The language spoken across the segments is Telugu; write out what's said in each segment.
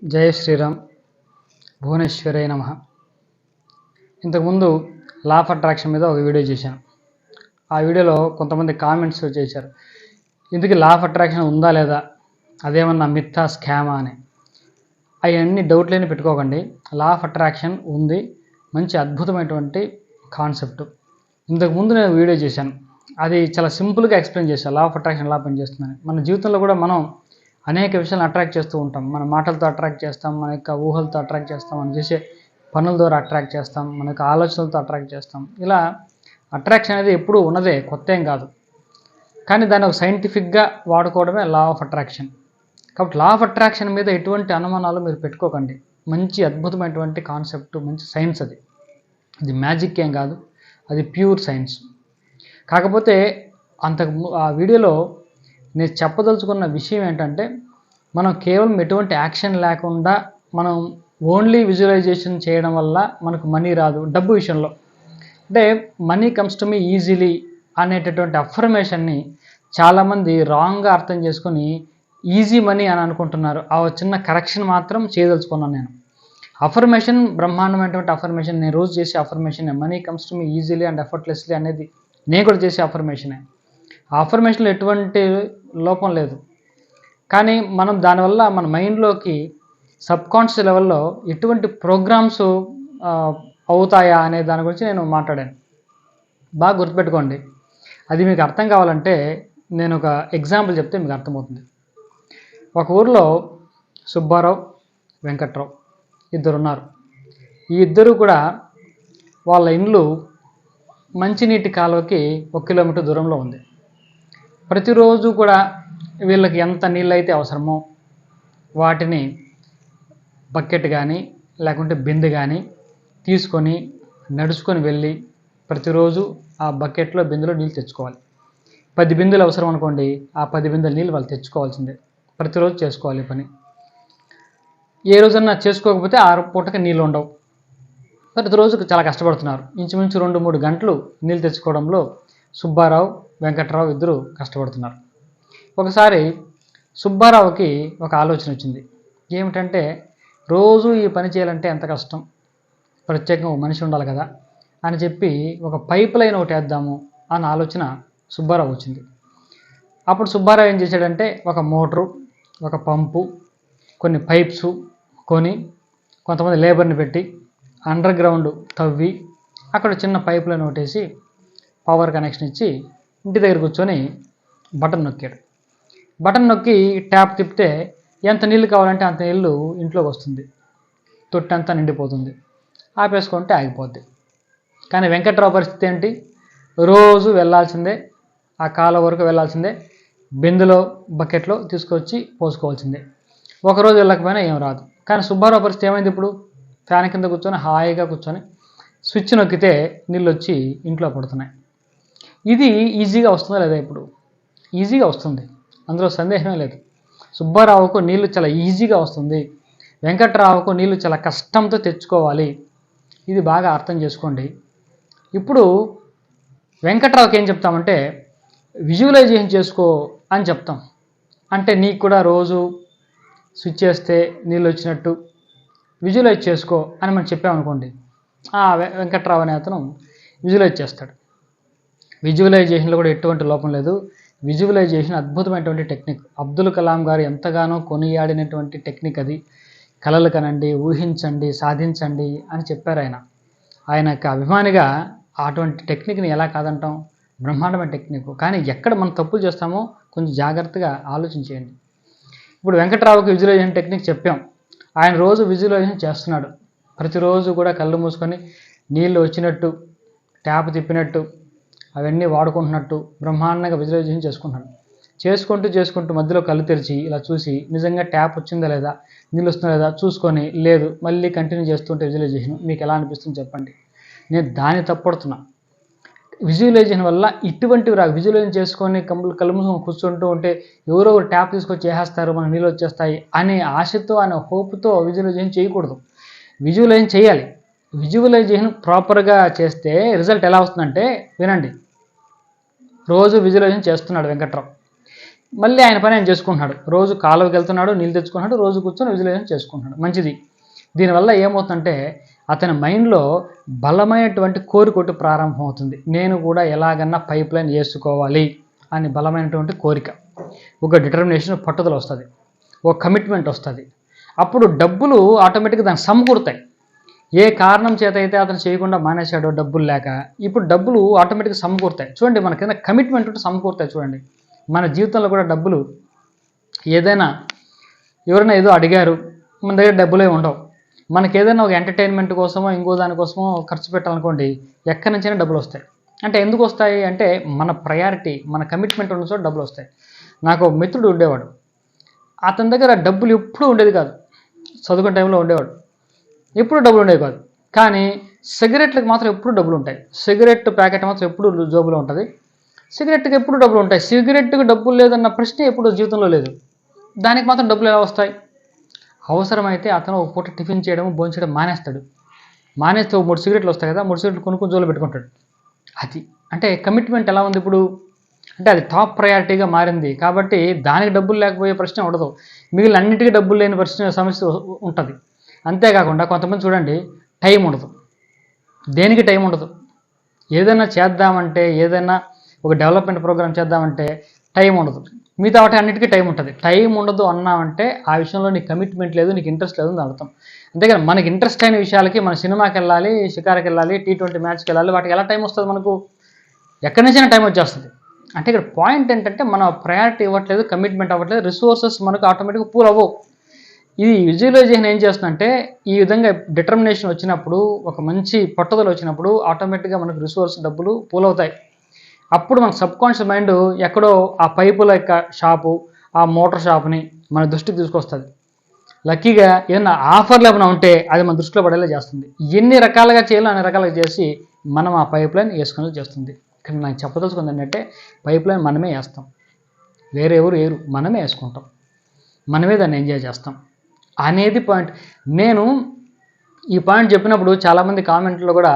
జయ శ్రీరామ్. భువనేశ్వరాయ నమః. ఇంతకుముందు లా ఆఫ్ అట్రాక్షన్ మీద ఒక వీడియో చేశాను. ఆ వీడియోలో కొంతమంది కామెంట్స్ చేశారు, ఇందుకు లా ఆఫ్ అట్రాక్షన్ ఉందా లేదా, అదేమన్నా మిథ్యా స్కామా అని. అవన్నీ డౌట్లేని పెట్టుకోకండి. లా ఆఫ్ అట్రాక్షన్ ఉంది, మంచి అద్భుతమైనటువంటి కాన్సెప్ట్. ఇంతకుముందు నేను వీడియో చేశాను, అది చాలా సింపుల్గా ఎక్స్ప్లెయిన్ చేశాను. లా ఆఫ్ అట్రాక్షన్ ఎలా పనిచేస్తుందని. మన జీవితంలో కూడా మనం అనేక విషయాలను అట్రాక్ట్ చేస్తూ ఉంటాం. మన మాటలతో అట్రాక్ట్ చేస్తాం, మన యొక్క ఊహలతో అట్రాక్ట్ చేస్తాం, మనం చేసే పనుల ద్వారా అట్రాక్ట్ చేస్తాం, మన యొక్క ఆలోచనలతో అట్రాక్ట్ చేస్తాం. ఇలా అట్రాక్షన్ అనేది ఎప్పుడూ ఉన్నదే, కొత్త ఏం కాదు. కానీ దాన్ని ఒక సైంటిఫిక్గా వాడుకోవడమే లా ఆఫ్ అట్రాక్షన్. కాబట్టి లా ఆఫ్ అట్రాక్షన్ మీద ఎటువంటి అనుమానాలు మీరు పెట్టుకోకండి. మంచి అద్భుతమైనటువంటి కాన్సెప్ట్, మంచి సైన్స్ అది. అది మ్యాజిక్ ఏం కాదు, అది ప్యూర్ సైన్స్. కాకపోతే ఆ వీడియోలో నేను చెప్పదలుచుకున్న విషయం ఏంటంటే, మనం కేవలం ఎటువంటి యాక్షన్ లేకుండా మనం ఓన్లీ విజువలైజేషన్ చేయడం వల్ల మనకు మనీ రాదు. డబ్బు విషయంలో అంటే money comes to me easily అనేటటువంటి అఫర్మేషన్ని చాలామంది రాంగ్గా అర్థం చేసుకొని ఈజీ మనీ అని అనుకుంటున్నారు. ఆ చిన్న కరెక్షన్ మాత్రం చేయదలుచుకున్నాను నేను. అఫర్మేషన్ బ్రహ్మాండమైనటువంటి అఫర్మేషన్. నేను రోజు చేసే affirmation money comes to me easily and effortlessly అనేది నేను కూడా చేసే అఫర్మేషనే. ఆ అఫర్మేషన్లో ఎటువంటి లోపం లేదు. కానీ మనం దానివల్ల మన మైండ్లోకి సబ్కాన్షియస్ లెవెల్లో ఎటువంటి ప్రోగ్రామ్స్ అవుతాయా అనే దాని గురించి నేను మాట్లాడాను. బాగా గుర్తుపెట్టుకోండి. అది మీకు అర్థం కావాలంటే నేను ఒక ఎగ్జాంపుల్ చెప్తే మీకు అర్థమవుతుంది. ఒక ఊరిలో సుబ్బారావు, వెంకట్రావు ఇద్దరు ఉన్నారు. ఈ ఇద్దరు కూడా వాళ్ళ ఇండ్లు మంచినీటి కాలువకి 1 కిలోమీటర్ దూరంలో ఉంది. ప్రతిరోజు కూడా వీళ్ళకి ఎంత నీళ్ళు అయితే అవసరమో వాటిని బకెట్ కానీ లేకుంటే బిందె కానీ తీసుకొని నడుచుకొని వెళ్ళి ప్రతిరోజు ఆ బకెట్లో బిందెలో నీళ్ళు తెచ్చుకోవాలి. 10 బిందెలు అవసరం అనుకోండి, ఆ 10 బిందెల నీళ్ళు వాళ్ళు తెచ్చుకోవాల్సిందే. ప్రతిరోజు చేసుకోవాలి పని. ఏ రోజన్నా చేసుకోకపోతే ఆ పూటకి నీళ్ళు ఉండవు. ప్రతిరోజు చాలా కష్టపడుతున్నారు. ఇంచుమించు 2-3 గంటలు నీళ్ళు తెచ్చుకోవడంలో సుబ్బారావు, వెంకట్రావు ఇద్దరు కష్టపడుతున్నారు. ఒకసారి సుబ్బారావుకి ఒక ఆలోచన వచ్చింది. ఏమిటంటే, రోజు ఈ పని చేయాలంటే ఎంత కష్టం, ప్రత్యేకంగా ఒక మనిషి ఉండాలి కదా అని చెప్పి ఒక పైప్ లైన్ ఒకటి వేద్దాము అన్న ఆలోచన సుబ్బారావు వచ్చింది. అప్పుడు సుబ్బారావు ఏం చేశాడంటే, ఒక మోటరు, ఒక పంపు, కొన్ని పైప్స్ కొని కొంతమంది లేబర్ని పెట్టి అండర్ గ్రౌండ్ తవ్వి అక్కడ చిన్న పైప్ లైన్ ఒకటేసి పవర్ కనెక్షన్ ఇచ్చి ఇంటి దగ్గర కూర్చొని బటన్ నొక్కాడు. బటన్ నొక్కి ట్యాప్ తిప్పితే ఎంత నీళ్ళు కావాలంటే అంత నీళ్ళు ఇంట్లోకి వస్తుంది. తొట్టి అంతా నిండిపోతుంది. ఆపేసుకుంటే ఆగిపోద్ది. కానీ వెంకట్రావు పరిస్థితి ఏంటి? రోజు వెళ్ళాల్సిందే, ఆ కాలం వరకు వెళ్ళాల్సిందే, బిందెలో బకెట్లో తీసుకొచ్చి పోసుకోవాల్సిందే. ఒకరోజు వెళ్ళకపోయినా ఏం రాదు. కానీ సుబ్బారావు పరిస్థితి ఏమైంది? ఇప్పుడు ఫ్యాన్ కింద కూర్చొని హాయిగా కూర్చొని స్విచ్ నొక్కితే నీళ్ళు వచ్చి ఇంట్లో పడుతున్నాయి. ఇది ఈజీగా వస్తుందా లేదా? ఇప్పుడు ఈజీగా వస్తుంది, అందులో సందేహమే లేదు. సుబ్బారావుకు నీళ్ళు చాలా ఈజీగా వస్తుంది, వెంకట్రావుకు నీళ్ళు చాలా కష్టంతో తెచ్చుకోవాలి. ఇది బాగా అర్థం చేసుకోండి. ఇప్పుడు వెంకట్రావుకి ఏం చెప్తామంటే, విజువలైజేషన్ చేసుకో అని చెప్తాం. అంటే నీకు కూడా రోజు స్విచ్ చేస్తే నీళ్ళు వచ్చినట్టు విజువలైజ్ చేసుకో అని మనం చెప్పామనుకోండి, వెంకట్రావు అనే అతను విజువలైజ్ చేస్తాడు. విజువలైజేషన్లో కూడా ఎటువంటి లోపం లేదు. విజువలైజేషన్ అద్భుతమైనటువంటి టెక్నిక్. అబ్దుల్ కలాం గారు ఎంతగానో కొనియాడినటువంటి టెక్నిక్ అది. కలలు కనండి, ఊహించండి, సాధించండి అని చెప్పారు ఆయన. ఆయన యొక్క అభిమానిగా అటువంటి టెక్నిక్ని ఎలా కాదంటాం? బ్రహ్మాండమైన టెక్నిక్. కానీ ఎక్కడ మనం తప్పులు చేస్తామో కొంచెం జాగ్రత్తగా ఆలోచించేయండి. ఇప్పుడు వెంకట్రావుకి విజువలైజేషన్ టెక్నిక్ చెప్పాం. ఆయన రోజు విజువలైజేషన్ చేస్తున్నాడు. ప్రతిరోజు కూడా కళ్ళు మూసుకొని నీళ్ళు వచ్చినట్టు, ట్యాప్ తిప్పినట్టు, అవన్నీ వాడుకుంటున్నట్టు బ్రహ్మాండంగా విజువలైజేషన్ చేసుకుంటూ మధ్యలో కళ్ళు తెరిచి ఇలా చూసి నిజంగా ట్యాప్ వచ్చిందా లేదా, నీళ్ళు వస్తుందా లేదా చూసుకొని, లేదు మళ్ళీ కంటిన్యూ చేస్తుంటే విజువలైజేషన్ మీకు ఎలా అనిపిస్తుంది చెప్పండి. నేను దాన్ని తప్పడుతున్నా. విజువలైజేషన్ వల్ల ఇటువంటివి విజువలైజేషన్ చేసుకొని కళ్ళు మూసుకొని కూర్చుంటూ ఉంటే ఎవరో ఒకరు ట్యాప్ తీసుకొచ్చి చేసేస్తారు, మనకు నీళ్ళు వచ్చేస్తాయి అనే ఆశతో, అనే హోప్తో విజువలైజేషన్ చేయకూడదు. విజువలైజేషన్ చేయాలి. విజువలైజేషన్ ప్రాపర్గా చేస్తే రిజల్ట్ ఎలా వస్తుందంటే, వినండి. రోజు విజువలైజేషన్ చేస్తున్నాడు వెంకట్రావు. మళ్ళీ ఆయన పని ఆయన చేసుకుంటున్నాడు. రోజు కాలువకి వెళ్తున్నాడు, నీళ్ళు తెచ్చుకుంటున్నాడు, రోజు కూర్చొని విజువలైజేషన్ చేసుకుంటున్నాడు. మంచిది. దీనివల్ల ఏమవుతుందంటే అతని మైండ్లో బలమైనటువంటి కోరిక ప్రారంభం అవుతుంది. నేను కూడా ఎలాగన్నా పైప్ లైన్ వేసుకోవాలి అని బలమైనటువంటి కోరిక, ఒక డిటర్మినేషన్, పట్టుదల వస్తుంది, ఒక కమిట్మెంట్ వస్తుంది. అప్పుడు డబ్బులు ఆటోమేటిక్గా దానికి సమకూరుతాయి. ఏ కారణం చేత అయితే అతను చేయకుండా మానేశాడో డబ్బులు లేక, ఇప్పుడు డబ్బులు ఆటోమేటిక్గా సమకూరుతాయి. చూడండి, మన కింద కమిట్మెంట్ ఉంటే సమకూరుతాయి. చూడండి, మన జీవితంలో కూడా డబ్బులు ఏదైనా ఎవరైనా ఏదో అడిగారు, మన దగ్గర డబ్బులే ఉండవు. మనకి ఏదైనా ఒక ఎంటర్టైన్మెంట్ కోసమో ఇంకో దానికోసమో ఖర్చు పెట్టాలనుకోండి, ఎక్కడి నుంచైనా డబ్బులు వస్తాయి. అంటే ఎందుకు వస్తాయి అంటే మన ప్రయారిటీ, మన కమిట్మెంట్ ఉన్న చోట డబ్బులు వస్తాయి. నాకు ఒక మిత్రుడు ఉండేవాడు. అతని దగ్గర డబ్బులు ఎప్పుడూ ఉండేది కాదు. చదువుకునే టైంలో ఉండేవాడు, ఎప్పుడు డబ్బులు ఉండేవి కాదు. కానీ సిగరెట్లకు మాత్రం ఎప్పుడు డబ్బులు ఉంటాయి. సిగరెట్ ప్యాకెట్ మాత్రం ఎప్పుడు జోబులో ఉంటుంది. సిగరెట్కి ఎప్పుడు డబ్బులు ఉంటాయి. సిగరెట్కి డబ్బులు లేదన్న ప్రశ్న ఎప్పుడు జీవితంలో లేదు. దానికి మాత్రం డబ్బులు ఎలా వస్తాయి? అవసరమైతే అతను ఒక పూట టిఫిన్ చేయడం, భోంచేయడం మానేస్తాడు. మానేస్తే 3 సిగరెట్లు వస్తాయి కదా, 3 సిగరెట్లు కొనుక్కొని జోలో పెట్టుకుంటాడు. అది అంటే కమిట్మెంట్ ఎలా ఉంది ఇప్పుడు అంటే అది టాప్ ప్రయారిటీగా మారింది. కాబట్టి దానికి డబ్బులు లేకపోయే ప్రశ్న ఉండదు. మిగిలిన అన్నిటికీ డబ్బులు లేని సమస్య ఉంటుంది. అంతేకాకుండా కొంతమంది చూడండి, టైం ఉండదు, దేనికి టైం ఉండదు. ఏదైనా చేద్దామంటే, ఏదైనా ఒక డెవలప్మెంట్ ప్రోగ్రామ్ చేద్దామంటే టైం ఉండదు. మిగతా వాటి అన్నిటికీ టైం ఉంటుంది. టైం ఉండదు అన్నామంటే ఆ విషయంలో నీకు కమిట్మెంట్ లేదు, నీకు ఇంట్రెస్ట్ లేదు అని అర్థం. అంతేకాని మనకి ఇంట్రెస్ట్ అయిన విషయాలకి మన సినిమాకి వెళ్ళాలి, షికార్కి వెళ్ళాలి, T20 మ్యాచ్కి వెళ్ళాలి, వాటికి ఎలా టైం వస్తుంది? మనకు ఎక్కడి నుంచైనా టైం వచ్చేస్తుంది. అంటే ఇక్కడ పాయింట్ ఏంటంటే మనం ప్రయారిటీ ఇవ్వట్లేదు, కమిట్మెంట్ అవ్వట్లేదు, రిసోర్సెస్ మనకు ఆటోమేటిక్గా పూల్ అవ్వవు. ఇది విజువలైజేషన్ ఏం చేస్తుందంటే ఈ విధంగా డిటర్మినేషన్ వచ్చినప్పుడు, ఒక మంచి పట్టుదల వచ్చినప్పుడు ఆటోమేటిక్గా మనకు రిసోర్స్, డబ్బులు పూల్ అవుతాయి. అప్పుడు మన సబ్కాన్షియస్ మైండ్ ఎక్కడో ఆ పైపుల యొక్క షాపు, ఆ మోటార్ షాప్ని మన దృష్టికి తీసుకొస్తుంది. లక్కీగా ఏదైనా ఆఫర్లు ఏమైనా ఉంటే అది మన దృష్టిలో పడేలా చేస్తుంది. ఎన్ని రకాలుగా చేయాలో అన్ని రకాలుగా చేసి మనం ఆ పైప్ లైన్ వేసుకునేలా చేస్తుంది. ఇక్కడ నాకు చెప్పదలుచుకుంది ఏంటంటే పైప్ లైన్ మనమే వేస్తాం, వేరే ఎవరు వేరు, మనమే వేసుకుంటాం, మనమే దాన్ని ఎంజాయ్ చేస్తాం అనేది పాయింట్. నేను ఈ పాయింట్ చెప్పినప్పుడు చాలామంది కామెంట్లో కూడా,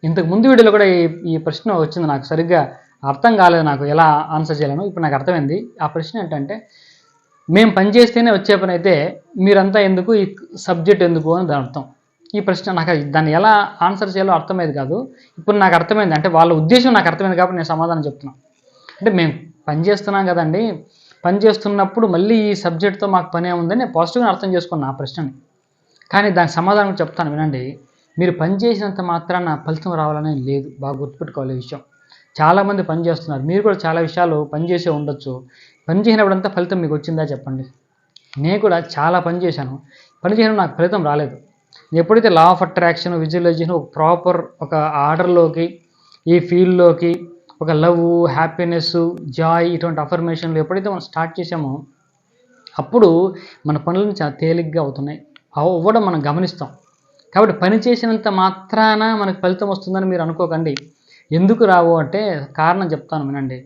ఇంతకు ముందు వీడియోలో కూడా ఈ ప్రశ్న వచ్చింది. నాకు సరిగ్గా అర్థం కాలేదు, నాకు ఎలా ఆన్సర్ చేయాలను. ఇప్పుడు నాకు అర్థమైంది. ఆ ప్రశ్న ఏంటంటే, మేము పని చేస్తేనే వచ్చే పని అయితే మీరంతా ఎందుకు, ఈ సబ్జెక్ట్ ఎందుకు అని దాని అర్థం. ఈ ప్రశ్న నాకు దాన్ని ఎలా ఆన్సర్ చేయాలో అర్థమయ్యేది కాదు. ఇప్పుడు నాకు అర్థమైంది. అంటే వాళ్ళ ఉద్దేశం నాకు అర్థమైంది కాబట్టి నేను సమాధానం చెప్తున్నాను. అంటే మేము పని చేస్తున్నాం కదండి, పని చేస్తున్నప్పుడు మళ్ళీ ఈ సబ్జెక్ట్తో మాకు పని ఏముందని నేను పాజిటివ్గా అర్థం చేసుకున్నాను ఆ ప్రశ్నని. కానీ దానికి సమాధానం చెప్తాను వినండి. మీరు పని చేసినంత మాత్రాన ఫలితం రావాలని లేదు. బాగా గుర్తుపెట్టుకోవాలి ఈ విషయం. చాలామంది పని చేస్తున్నారు, మీరు కూడా చాలా విషయాలు పని చేసే ఉండొచ్చు. పని చేసినప్పుడంతా ఫలితం మీకు వచ్చిందా చెప్పండి? నేను కూడా చాలా పని చేశాను, పని చేయడం నాకు ఫలితం రాలేదు. ఎప్పుడైతే లా ఆఫ్ అట్రాక్షన్, విజువలైజేషన్ ఒక ప్రాపర్ ఒక ఆర్డర్లోకి, ఈ ఫీల్డ్లోకి, ఒక లవ్, హ్యాపీనెస్, జాయ్, ఇటువంటి అఫర్మేషన్లు ఎప్పుడైతే మనం స్టార్ట్ చేసామో అప్పుడు మన పనులను చాలా తేలిగ్గా అవుతున్నాయి, అవ్వడం మనం గమనిస్తాం. కాబట్టి పని చేసినంత మాత్రాన మనకు ఫలితం వస్తుందని మీరు అనుకోకండి. ఎందుకు రావు అంటే కారణం చెప్తాను వినండి.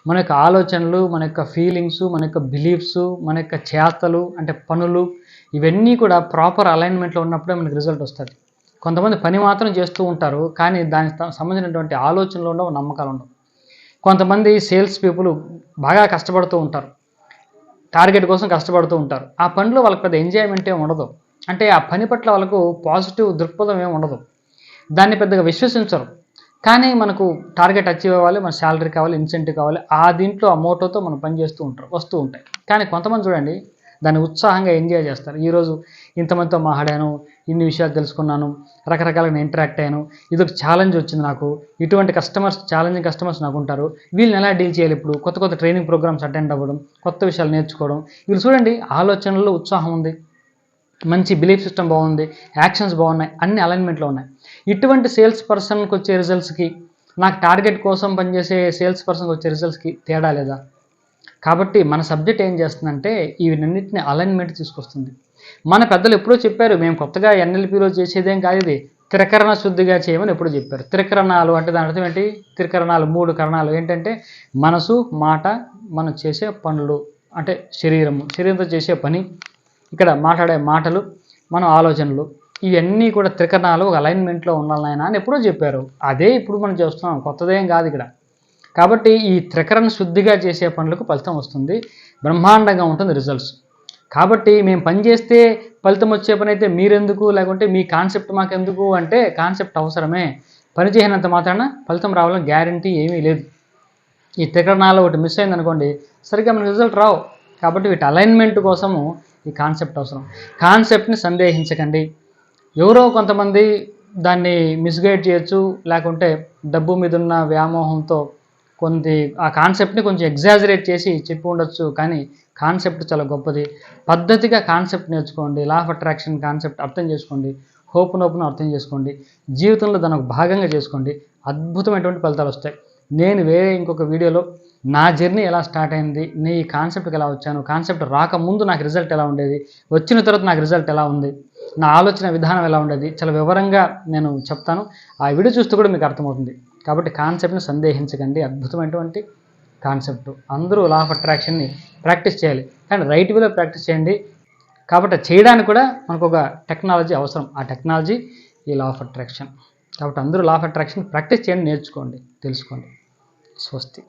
మన యొక్క ఆలోచనలు, మన యొక్క ఫీలింగ్స్, మన యొక్క బిలీఫ్స్, మన యొక్క చేతలు అంటే పనులు, ఇవన్నీ కూడా ప్రాపర్ అలైన్మెంట్లో ఉన్నప్పుడే మనకు రిజల్ట్ వస్తుంది. కొంతమంది పని మాత్రం చేస్తూ ఉంటారు, కానీ దానికి సంబంధించినటువంటి ఆలోచనలు ఉండవు, నమ్మకాలు ఉండవు. కొంతమంది సేల్స్ పీపుల్ బాగా కష్టపడుతూ ఉంటారు, టార్గెట్ కోసం కష్టపడుతూ ఉంటారు. ఆ పనిలో వాళ్ళకి పెద్ద ఎంజాయ్మెంట్ ఏమి ఉండదు. అంటే ఆ పని పట్ల వాళ్ళకు పాజిటివ్ దృక్పథం ఏమి ఉండదు, దాన్ని పెద్దగా విశ్వసించరు. కానీ మనకు టార్గెట్ అచీవ్ అవ్వాలి, మన శాలరీ కావాలి, ఇన్సెంటివ్ కావాలి, ఆ దీంట్లో ఆ మోటోతో మనం పని చేస్తూ వస్తూ ఉంటాయి. కానీ కొంతమంది చూడండి దాన్ని ఉత్సాహంగా ఎంజాయ్ చేస్తారు. ఈరోజు ఇంతమందితో మాట్లాడాను, ఇన్ని విషయాలు తెలుసుకున్నాను, రకరకాలుగా నేను ఇంటరాక్ట్ అయ్యాను, ఇది ఒక ఛాలెంజ్ వచ్చింది నాకు, ఇటువంటి కస్టమర్స్, ఛాలెంజింగ్ కస్టమర్స్ నాకు ఉంటారు, వీళ్ళని ఎలా డీల్ చేయాలి, ఇప్పుడు కొత్త కొత్త ట్రైనింగ్ ప్రోగ్రామ్స్ అటెండ్ అవ్వడం, కొత్త విషయాలు నేర్చుకోవడం, వీళ్ళు చూడండి ఆలోచనల్లో ఉత్సాహం ఉంది, మంచి బిలీఫ్ సిస్టమ్ బాగుంది, యాక్షన్స్ బాగున్నాయి, అన్ని అలైన్మెంట్లో ఉన్నాయి. ఇటువంటి సేల్స్ పర్సన్కి వచ్చే రిజల్ట్స్కి, నాకు టార్గెట్ కోసం పనిచేసే సేల్స్ పర్సన్కి వచ్చే రిజల్ట్స్కి తేడా లేదా? కాబట్టి మన సబ్జెక్ట్ ఏం చేస్తుందంటే వీటన్నిటిని అలైన్మెంట్ తీసుకొస్తుంది. మన పెద్దలు ఎప్పుడో చెప్పారు, మేము కొత్తగా NLPలో చేసేదేం కాదు, ఇది త్రికరణ శుద్ధిగా చేయమని ఎప్పుడో చెప్పారు. త్రికరణాలు అంటే దాని అర్థం ఏంటి? త్రికరణాలు, 3 కరణాలు ఏంటంటే మనసు, మాట, మనం చేసే పనులు, అంటే శరీరంతో చేసే పని, ఇక్కడ మాట్లాడే మాటలు, మన ఆలోచనలు, ఇవన్నీ కూడా త్రికరణాలు ఒక అలైన్మెంట్లో ఉండాలి నాయన అని ఎప్పుడో చెప్పారు. అదే ఇప్పుడు మనం చేస్తున్నాం, కొత్తదేం కాదు ఇక్కడ. కాబట్టి ఈ త్రికరణ శుద్ధిగా చేసే పనులకు ఫలితం వస్తుంది, బ్రహ్మాండంగా ఉంటుంది రిజల్ట్స్. కాబట్టి మేము పని చేస్తే ఫలితం వచ్చే పని అయితే మీరెందుకు, లేకుంటే మీ కాన్సెప్ట్ మాకెందుకు అంటే కాన్సెప్ట్ అవసరమే. పని చేయనంత మాత్రాన ఫలితం రావాలని గ్యారంటీ ఏమీ లేదు. ఈ త్రికరణాలు ఒకటి మిస్ అయిందనుకోండి, సరిగ్గా మన రిజల్ట్ రావు. కాబట్టి వీటి అలైన్మెంట్ కోసము ఈ కాన్సెప్ట్ అవసరం. కాన్సెప్ట్ని సందేహించకండి. ఎవరో కొంతమంది దాన్ని మిస్గైడ్ చేయొచ్చు, లేకుంటే డబ్బు మీద ఉన్న వ్యామోహంతో ఆ కాన్సెప్ట్ని కొంచెం ఎగ్జాజరేట్ చేసి చెప్పి ఉండొచ్చు. కానీ కాన్సెప్ట్ చాలా గొప్పది. పద్ధతిగా కాన్సెప్ట్ నేర్చుకోండి. లా ఆఫ్ అట్రాక్షన్ కాన్సెప్ట్ అర్థం చేసుకోండి. హోప్ను అర్థం చేసుకోండి. జీవితంలో దాని ఒక భాగంగా చేసుకోండి. అద్భుతమైనటువంటి ఫలితాలు వస్తాయి. నేను వేరే ఇంకొక వీడియోలో నా జర్నీ ఎలా స్టార్ట్ అయింది, నేను ఈ కాన్సెప్ట్కి ఎలా వచ్చాను, కాన్సెప్ట్ రాకముందు నాకు రిజల్ట్ ఎలా ఉండేది, వచ్చిన తర్వాత నాకు రిజల్ట్ ఎలా ఉంది, నా ఆలోచన విధానం ఎలా ఉండేది, చాలా వివరంగా నేను చెప్తాను. ఆ వీడియో చూస్తూ కూడా మీకు అర్థమవుతుంది. కాబట్టి కాన్సెప్ట్ని సందేహించకండి. అద్భుతమైనటువంటి కాన్సెప్ట్. అందరూ లా ఆఫ్ అట్రాక్షన్ని ప్రాక్టీస్ చేయాలి, కానీ రైట్ వేలో ప్రాక్టీస్ చేయండి. కాబట్టి చేయడానికి కూడా మనకు ఒక టెక్నాలజీ అవసరం. ఆ టెక్నాలజీ ఈ లా ఆఫ్ అట్రాక్షన్. కాబట్టి అందరూ లా ఆఫ్ అట్రాక్షన్ ప్రాక్టీస్ చేయండి, నేర్చుకోండి, తెలుసుకోండి. స్వస్తి.